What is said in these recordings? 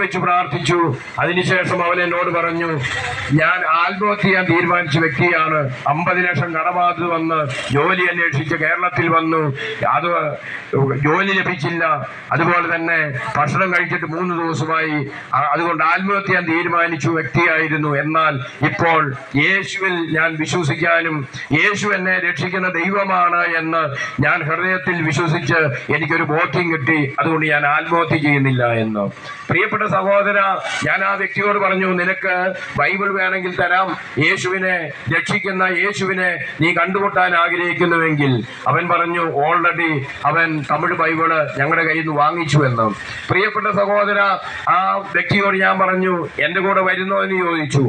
വെച്ച് പ്രാർത്ഥിച്ചു. അതിനുശേഷം അവൻ എന്നോട് പറഞ്ഞു, ഞാൻ ആത്മഹത്യ ചെയ്യാൻ തീരുമാനിച്ച വ്യക്തിയാണ്. 50 ലക്ഷം കടബാധ്യത വന്ന് ജോലി അന്വേഷിച്ച് കേരളത്തിൽ വന്നു. അത് ജോലി ലഭിച്ചില്ല. അതുപോലെ തന്നെ ഭക്ഷണം കഴിച്ചിട്ട് 3 ദിവസമായി. അതുകൊണ്ട് ആത്മഹത്യ ചെയ്യാൻ തീരുമാനിച്ചു വ്യക്തിയായിരുന്നു. എന്നാൽ ഇപ്പോൾ യേശുവിൽ ഞാൻ വിശ്വസിക്കാനും യേശു എന്നെ രക്ഷിക്കുന്ന ദൈവമാണ് എന്ന് ഞാൻ ഹൃദയത്തിൽ വിശ്വസിച്ച് എനിക്കൊരു ബോധ്യം കിട്ടി. അതുകൊണ്ട് ഞാൻ ആത്മഹത്യ ചെയ്യുന്നില്ല എന്ന്. പ്രിയപ്പെട്ട സഹോദര, ഞാൻ ആ വ്യക്തിയോട് പറഞ്ഞു, നിനക്ക് ബൈബിൾ വേണമെങ്കിൽ തരാം. യേശുവിനെ രക്ഷിക്കുന്ന യേശുവിനെ നീ കണ്ടുമുട്ടാൻ ആഗ്രഹിക്കുന്നുവെങ്കിൽ. അവൻ പറഞ്ഞു, ഓൾറെഡി അവൻ തമിഴ് ബൈബിള് ഞങ്ങളുടെ കയ്യിൽ നിന്ന് വാങ്ങിച്ചു എന്ന്. പ്രിയപ്പെട്ട സഹോദര, ആ വ്യക്തിയോട് ഞാൻ പറഞ്ഞു, എൻ്റെ കൂടെ വരുന്നോ എന്ന് ചോദിച്ചു.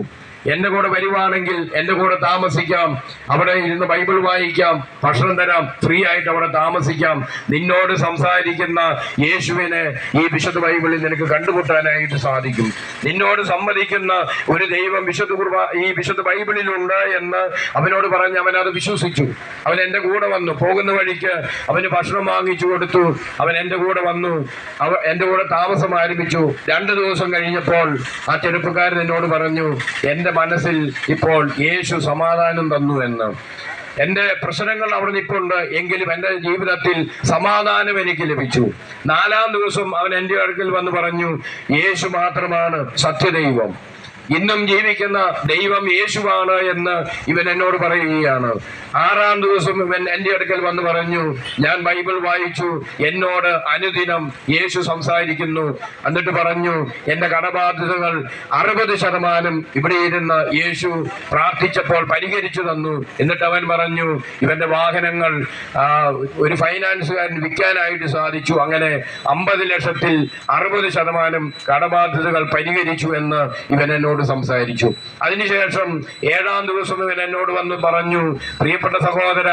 എൻ്റെ കൂടെ വരുവാണെങ്കിൽ എൻ്റെ കൂടെ താമസിക്കാം, അവിടെ ഇരുന്ന് ബൈബിൾ വായിക്കാം, ഭക്ഷണം തരാം, ഫ്രീ ആയിട്ട് അവിടെ താമസിക്കാം. നിന്നോട് സംസാരിക്കുന്ന യേശുവിനെ ഈ വിശുദ്ധ ബൈബിളിൽ നിനക്ക് കണ്ടുമുട്ടാനായിട്ട് സാധിക്കും. നിന്നോട് സമ്മതിക്കുന്ന ഒരു ദൈവം ഈ വിശുദ്ധ ബൈബിളിലുണ്ട് എന്ന് അവനോട് പറഞ്ഞ് അവൻ അത് വിശ്വസിച്ചു. അവൻ എൻ്റെ കൂടെ വന്നു. പോകുന്ന വഴിക്ക് അവന് ഭക്ഷണം വാങ്ങിച്ചു കൊടുത്തു. അവൻ എൻ്റെ കൂടെ വന്നു. എൻ്റെ കൂടെ താമസം ആരംഭിച്ചു. 2 ദിവസം കഴിഞ്ഞപ്പോൾ ആ ചെറുപ്പക്കാരൻ എന്നോട് പറഞ്ഞു, എൻ്റെ മനസ്സിൽ ഇപ്പോൾ യേശു സമാധാനം തന്നു എന്ന്. എൻ്റെ പ്രശ്നങ്ങൾ അവിടെ നിൽപ്പുണ്ട്, എങ്കിലും എൻ്റെ ജീവിതത്തിൽ സമാധാനം എനിക്ക് ലഭിച്ചു. 4-ാം ദിവസം അവൻ എൻ്റെ അടുക്കൽ വന്ന് പറഞ്ഞു, യേശു മാത്രമാണ് സത്യദൈവം, ഇന്നും ജീവിക്കുന്ന ദൈവം യേശുവാണ് എന്ന് ഇവൻ എന്നോട് പറയുകയാണ്. 6-ാം ദിവസം ഇവൻ എൻ്റെ അടുക്കൽ വന്ന് പറഞ്ഞു, ഞാൻ ബൈബിൾ വായിച്ചു, എന്നോട് അനുദിനം യേശു സംസാരിക്കുന്നു. എന്നിട്ട് പറഞ്ഞു, എൻ്റെ കടബാധ്യതകൾ 60% ഇവിടെ ഇരുന്ന് യേശു പ്രാർത്ഥിച്ചപ്പോൾ പരിഹരിച്ചു തന്നു. എന്നിട്ട് അവൻ പറഞ്ഞു, ഇവൻ്റെ വാഹനങ്ങൾ ഒരു ഫൈനാൻസുകാരൻ വിൽക്കാനായിട്ട് സാധിച്ചു. അങ്ങനെ 50 ലക്ഷത്തിൽ 60% കടബാധ്യതകൾ പരിഹരിച്ചു എന്ന് ഇവൻ എന്നോട് സംസാരിച്ചു. അതിനുശേഷം 7-ാം ദിവസം ഇവൻ എന്നോട് വന്ന് പറഞ്ഞു, പ്രിയപ്പെട്ട സഹോദര,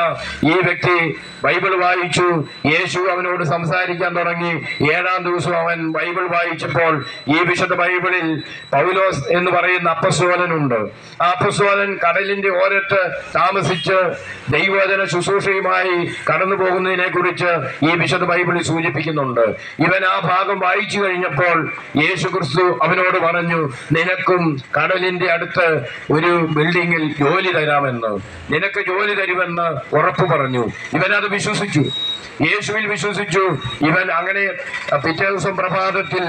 ഈ വ്യക്തി ബൈബിൾ വായിച്ചു, യേശു അവനോട് സംസാരിക്കാൻ തുടങ്ങി. 7-ാം ദിവസം അവൻ ബൈബിൾ വായിച്ചപ്പോൾ ഈ വിശുദ്ധ ബൈബിളിൽ പൗലോസ് എന്ന് പറയുന്ന അപ്പസ്തോലനുണ്ട്. ആ അപ്പസ്തോലൻ കടലിന്റെ ഓരത്ത് താമസിച്ച് ദൈവവചന ശുശ്രൂഷയുമായി കടന്നു പോകുന്നതിനെ കുറിച്ച് ഈ വിശുദ്ധ ബൈബിളിൽ സൂചിപ്പിക്കുന്നുണ്ട്. ഇവൻ ആ ഭാഗം വായിച്ചു കഴിഞ്ഞപ്പോൾ യേശു ക്രിസ്തു അവനോട് പറഞ്ഞു, നിനക്കും കടലിന്റെ അടുത്ത് ഒരു ബിൽഡിങ്ങിൽ ജോലി തരാമെന്ന്, നിനക്ക് ജോലി തരുമെന്ന് ഉറപ്പ് പറഞ്ഞു. ഇവനത് വിശ്വസിച്ചു, യേശുവിൽ വിശ്വസിച്ചു. ഇവൻ അങ്ങനെ പിറ്റേ ദിവസം പ്രഭാതത്തിൽ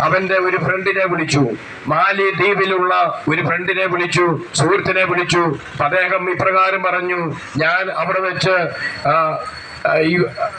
അവന്റെ ഒരു ഫ്രണ്ടിനെ വിളിച്ചു, മാലി ദ്വീപിലുള്ള ഒരു ഫ്രണ്ടിനെ വിളിച്ചു, സുഹൃത്തിനെ വിളിച്ചു. അദ്ദേഹം ഇപ്രകാരം പറഞ്ഞു, ഞാൻ അവിടെ വെച്ച്